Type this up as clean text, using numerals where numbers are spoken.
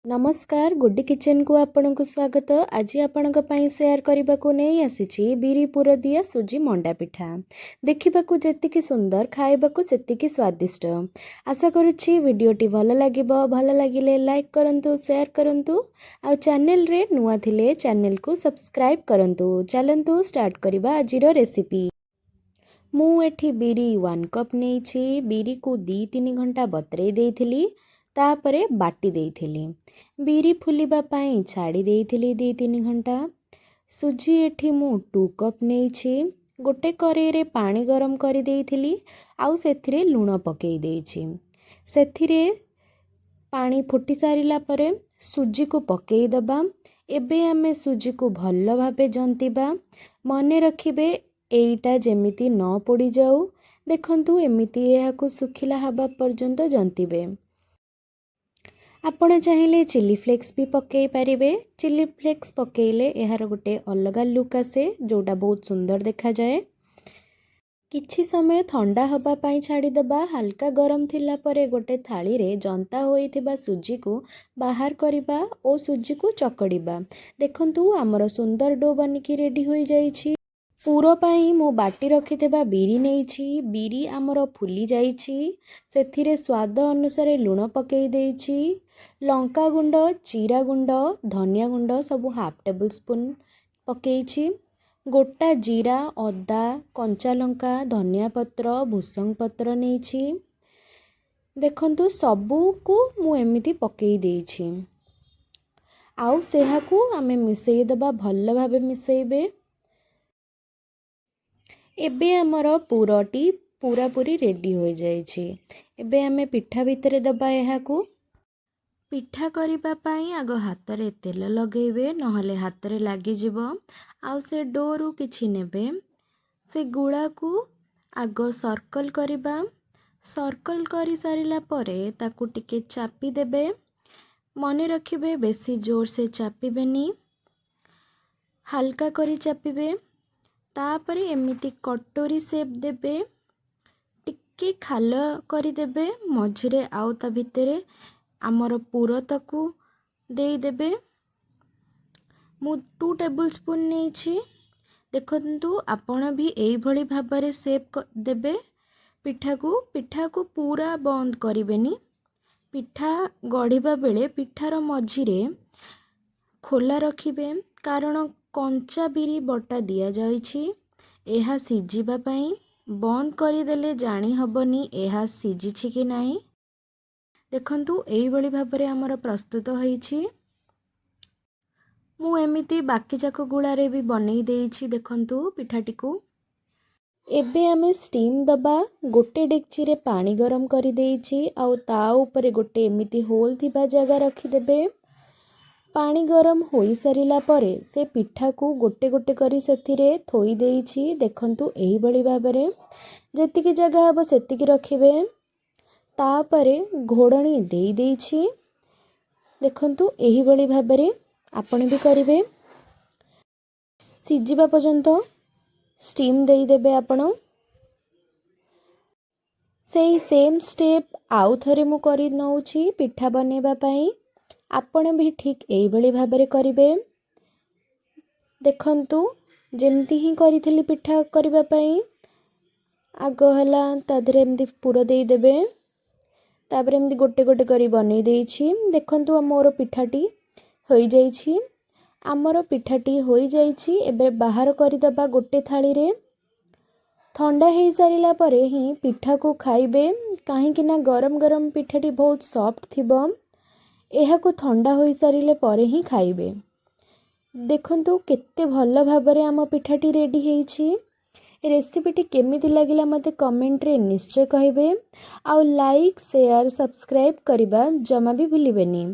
नमस्कार गुड्डी किचन को आपण को स्वागत। आज आपण शेयर करने को नहीं आसी बिरी पुर दिया सुजी मंडा पिठा। देखा जी सुंदर खाइबा से स्वादिष्ट। आशा करुच्ची वीडियोटी भल लगे लाइक करंतु शेयर करंतु आ चैनल रे नुआ थिले चैनल को सब्सक्राइब करंतु। चलंतु स्टार्ट करबा आजिर रेसिपी। मु एठी बिरी 1 कप नहीं बिरी को 2-3 घंटा बतरे देइथिली तापरे बाटी देइथिली। बिरी फुलिबा पाई छाड़ी देइथिली 2-3 घंटा। सुजी एठी मु 2 कप नेइछि। गोटे करेई रे पानी गरम करि देइथिली आउ सेथिरे लूण पकेई देइछि। सेथिरे पानी फुटी सारिला परे सुजी को पकेई दबा। एबे आमे सुजी को भल्ल भाबे जंतिबा। मने रखिबे एइटा जेमिति न पोड़ी जाऊ। देखंतु एमिति एहाकु सुखिला हबा पर्यंत जंतिबे। आपण चाहिए चिली फ्लेक्स भी पकई पारिबे। चिली फ्लेक्स पकेइले एहार गोटे अलगा लुक आसे जोटा बहुत सुंदर देखा जाए। किछि समय ठंडा हबा पाई छाड़ी दबा। हल्का गरम थिला परे गोटे थाली रे जंता होइथिबा सुजी को बाहर करिबा ओ सुजी को चकड़िबा। देखंतु हमर सुंदर डो बनिकी रेडी होई जाईछि। पूरो पाई मो बाटी रखिथिबा बिरी नेइछि। बिरी हमर फुली जाईछि। सेथिरे स्वाद अनुसार लूण पकेई देइछि। लंका गुंड, जीरा गुंड, धनिया गुंड सब हाफ टेबल स्पून पकेइछि। गोटा जीरा, अदा, कंचा लंका, धनिया पत्र, भूसंग पत्र नेइछि। देखंतु सबू को मु एमिति पकेई देइछि। आउ सेहाकू आमे मिसेई दबा। भल्ल भाबे मिसेइबे। एबे हमर पूरटी पूरा पूरी रेडी हो जाइछि। एबे आमे पिठा भितरे दबा। एहाकू पिठा करिबा पाई आगो हाथ रे तेल लगेबे नहले हाथ रे लागी जिवो। आउ से डोरू किछि नेबे। से गुळा को आगो सर्कल करिबा। सर्कल करि सारिला परे ताकू टिके चापी देबे। मने रखिबे बेसी जोर से चापिबेनी। हल्का करी चापिबे। तापरे एमिति कटोरी शेप देबे। टिके खाल करी देबे मझिरे आउ ता भितरे आमर पूरतकू दे देबे। मु 2 टेबल स्पून नेइछि। देखंतु आपण भी एई भली भाबरे शेप देबे। पिठा को पूरा बंद करिबेनी। पिठा गढ़िबा बेले पिठार मझिरे खोला रखिबे कारण कंचा बिरी बटा दिया जाइछि। एहा सिजिबा पाई बंद करि देले जानि हबनी एहा सिजिछि कि नाही। देखंतु एई भली भाबरे हमर प्रस्तुत होईछि। मु एमिति बाकी जाक गुळारे भी बनेई देइछि। देखंतु पिठाटी को एबे आमे स्टीम दबा। गोटे डेक्ची रे पानी गरम करि देइछि आउ ता ऊपरे गोटे एमिति होल थिबा जगह रखि देबे। पानी गरम होई सारिला परे से पिठा को गोटे गोटे करी सेथिरे थोई देइछि। देखंतु एई भली भाबरे जेतिकी जगह हबो सेतिकी रखिबे। तापरे घोड़नी देई देइछि। देखंतु एही भली भाबरे आपण भी करिवे। सिजिबा पर्यंत स्टीम देई देबे आपण। सेही सेम स्टेप आउ थरे मु करि नउछि पिठा बनेबा पई। आपण भी ठीक एही भली भाबरे करिवे। देखंतु जेमती ही करिथिली पिठा करिबा पई आगो हला ता धरे एमदी पूरा देई देबे। तापर एमदी गोटे गोटे करी बनेई देइछि। देखंतु मोर पिठाटी होई जाइछि। आमर पिठाटी होई जाइछि। एबे बाहर करि दबा गोटे थाली रे। ठंडा हेई सारिला परे ही पिठा को खाइबे काहे कि ना गरम गरम पिठाटी बहुत सॉफ्ट थिबो। एहा को ठंडा होई सारिले परे ही खाइबे। देखंतु केते भल्ल भाबरे आम पिठाटी रेडी हेइछि। रेसिपीटी केमिति लागिला मते कमेंट रे निश्चय कहिबे। आउ लाइक शेयर सब्सक्राइब करिबा जमा भी भूलिबेनी।